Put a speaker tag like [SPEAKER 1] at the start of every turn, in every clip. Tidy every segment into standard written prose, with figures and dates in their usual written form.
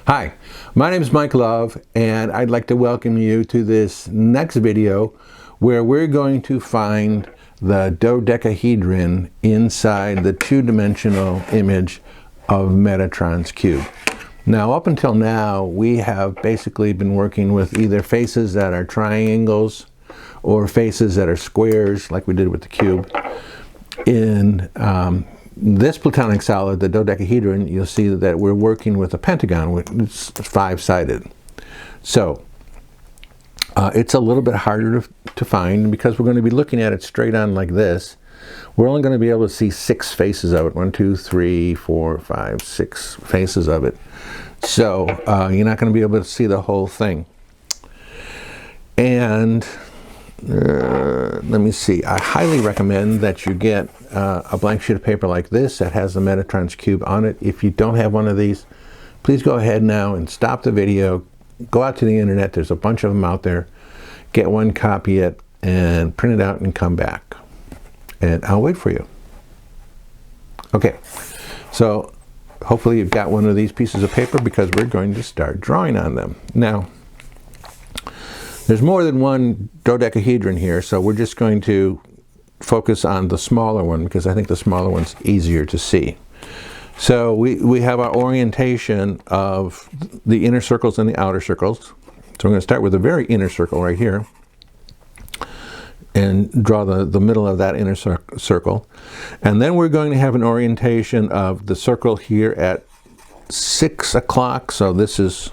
[SPEAKER 1] Hi, my name is Mike Love, and I'd like to welcome you to this next video where we're going to find the dodecahedron inside the two-dimensional image of Metatron's cube. Now, up until now, we have basically been working with either faces that are triangles or faces that are squares, like we did with the cube. In this platonic solid, the dodecahedron, you'll see that we're working with a pentagon, which is five-sided. So it's a little bit harder to find because we're going to be looking at it straight on like this. We're only going to be able to see 6 faces of it. 1, 2, 3, 4, 5, 6 faces of it. So you're not going to be able to see the whole thing. And let me see, I highly recommend that you get a blank sheet of paper like this that has the Metatron's cube on it. If you don't have one of these, please go ahead now and stop the video, go out to the internet, there's a bunch of them out there, get one, copy it, and print it out and come back. And I'll wait for you. Okay, so hopefully you've got one of these pieces of paper because we're going to start drawing on them. Now, there's more than one dodecahedron here, so we're just going to focus on the smaller one because I think the smaller one's easier to see. So we have our orientation of the inner circles and the outer circles. So I'm going to start with the very inner circle right here and draw the middle of that inner circle. And then we're going to have an orientation of the circle here at 6 o'clock. So this is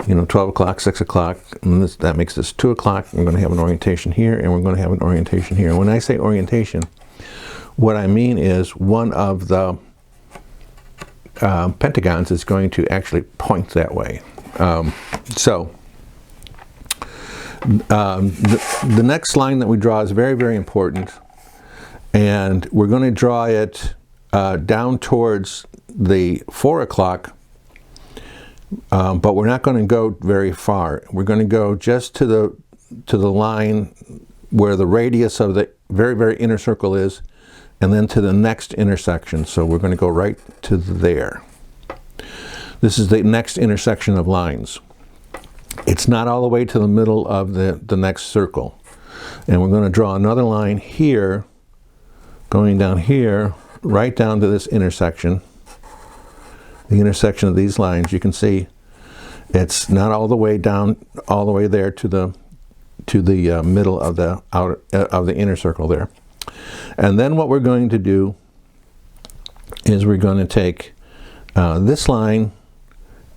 [SPEAKER 1] 12 o'clock, 6 o'clock, and that makes this 2 o'clock. We're going to have an orientation here, and we're going to have an orientation here. And when I say orientation, what I mean is one of the pentagons is going to actually point that way. The next line that we draw is very, very important, and we're going to draw it down towards the 4 o'clock. But we're not going to go very far. We're going to go just to the line where the radius of the very, very inner circle is, and then to the next intersection. So we're going to go right to there. This is the next intersection of lines. It's not all the way to the middle of the next circle. And we're going to draw another line here, going down here, right down to this intersection. The intersection of these lines, you can see it's not all the way down, all the way there to the middle of the outer of the inner circle there. And then what we're going to do is we're going to take this line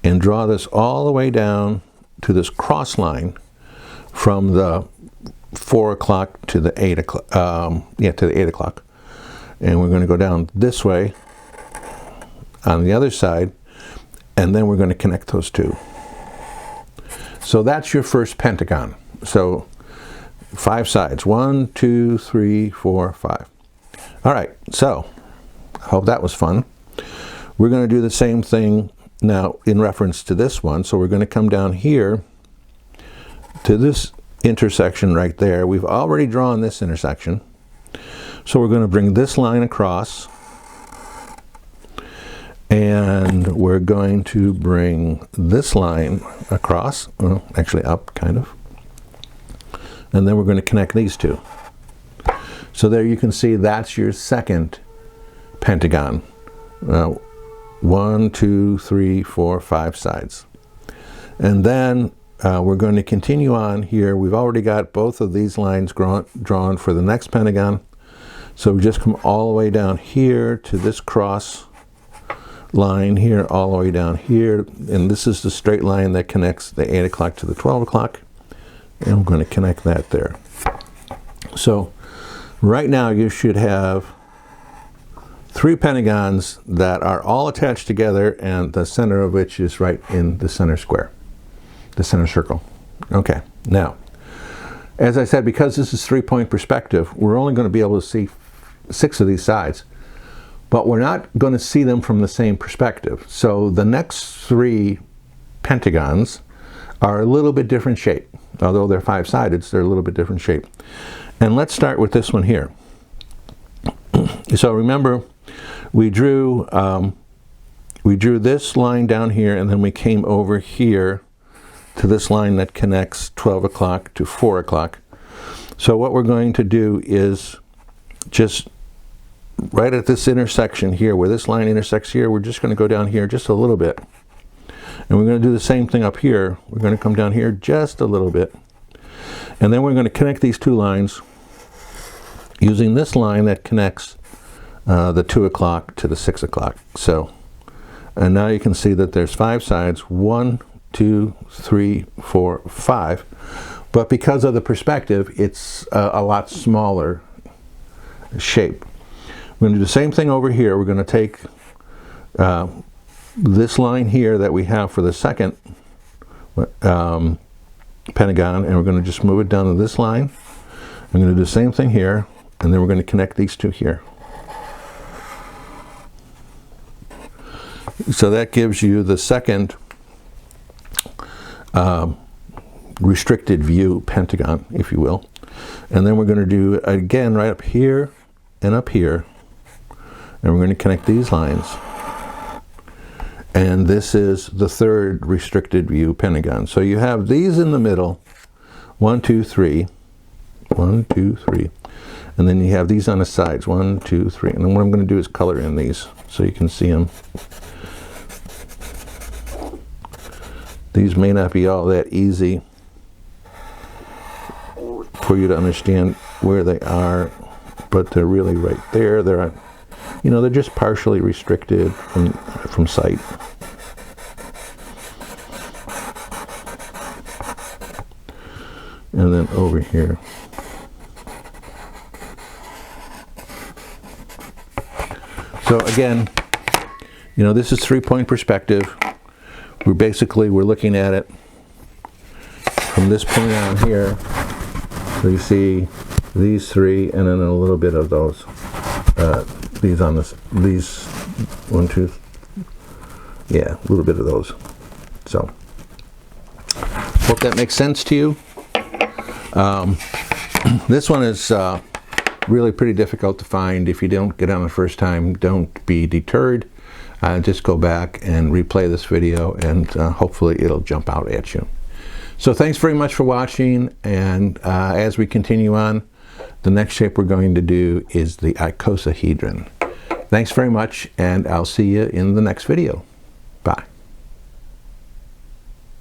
[SPEAKER 1] and draw this all the way down to this cross line from the 4 o'clock to the 8 o'clock. To the 8 o'clock, and we're going to go down this way on the other side, and then we're going to connect those two. So that's your first pentagon. So 5 sides, 1, 2, 3, 4, 5. All right, so I hope that was fun. We're going to do the same thing now in reference to this one. So we're going to come down here to this intersection right there. We've already drawn this intersection. So we're going to bring this line across, and we're going to bring this line across, well, actually up, kind of. And then we're going to connect these two. So there you can see that's your second pentagon. 1, 2, 3, 4, 5 sides. And then we're going to continue on here. We've already got both of these lines drawn for the next pentagon. So we just come all the way down here to this cross line here, all the way down here, and this is the straight line that connects the 8 o'clock to the 12 o'clock, and we're going to connect that there. So right now you should have 3 pentagons that are all attached together, and the center of which is right in the center square, the center circle. Okay, now as I said, because this is 3-point perspective, we're only going to be able to see 6 of these sides. But we're not going to see them from the same perspective. So the next 3 pentagons are a little bit different shape. Although they're 5-sided, they're a little bit different shape. And let's start with this one here. So remember, we drew we drew this line down here, and then we came over here to this line that connects 12 o'clock to 4 o'clock. So what we're going to do is just right at this intersection here, where this line intersects here, we're just going to go down here just a little bit. And we're going to do the same thing up here. We're going to come down here just a little bit. And then we're going to connect these two lines using this line that connects the 2 o'clock to the 6 o'clock. So, and now you can see that there's 5 sides, 1, 2, 3, 4, 5. But because of the perspective, it's a lot smaller shape. We're going to do the same thing over here. We're going to take this line here that we have for the second pentagon, and we're going to just move it down to this line. I'm going to do the same thing here, and then we're going to connect these two here. So that gives you the second restricted view pentagon, if you will. And then we're going to do it again right up here and up here, and we're going to connect these lines. And this is the third restricted view pentagon. So you have these in the middle, 1, 2, 3, 1, 2, 3, and then you have these on the sides, 1, 2, 3. And then what I'm going to do is color in these so you can see them. These may not be all that easy for you to understand where they are, but they're really right there. They're, you know, they're just partially restricted from sight. And then over here. So again, you know, this is 3-point perspective. We're looking at it from this point on here. So you see these 3, and then a little bit of those. These on this, these 1, 2, yeah, a little bit of those. So hope that makes sense to you. This one is really pretty difficult to find. If you don't get on the first time, don't be deterred. Just go back and replay this video, and hopefully it'll jump out at you. So thanks very much for watching, and as we continue on, the next shape we're going to do is the icosahedron. Thanks very much, and I'll see you in the next video. Bye.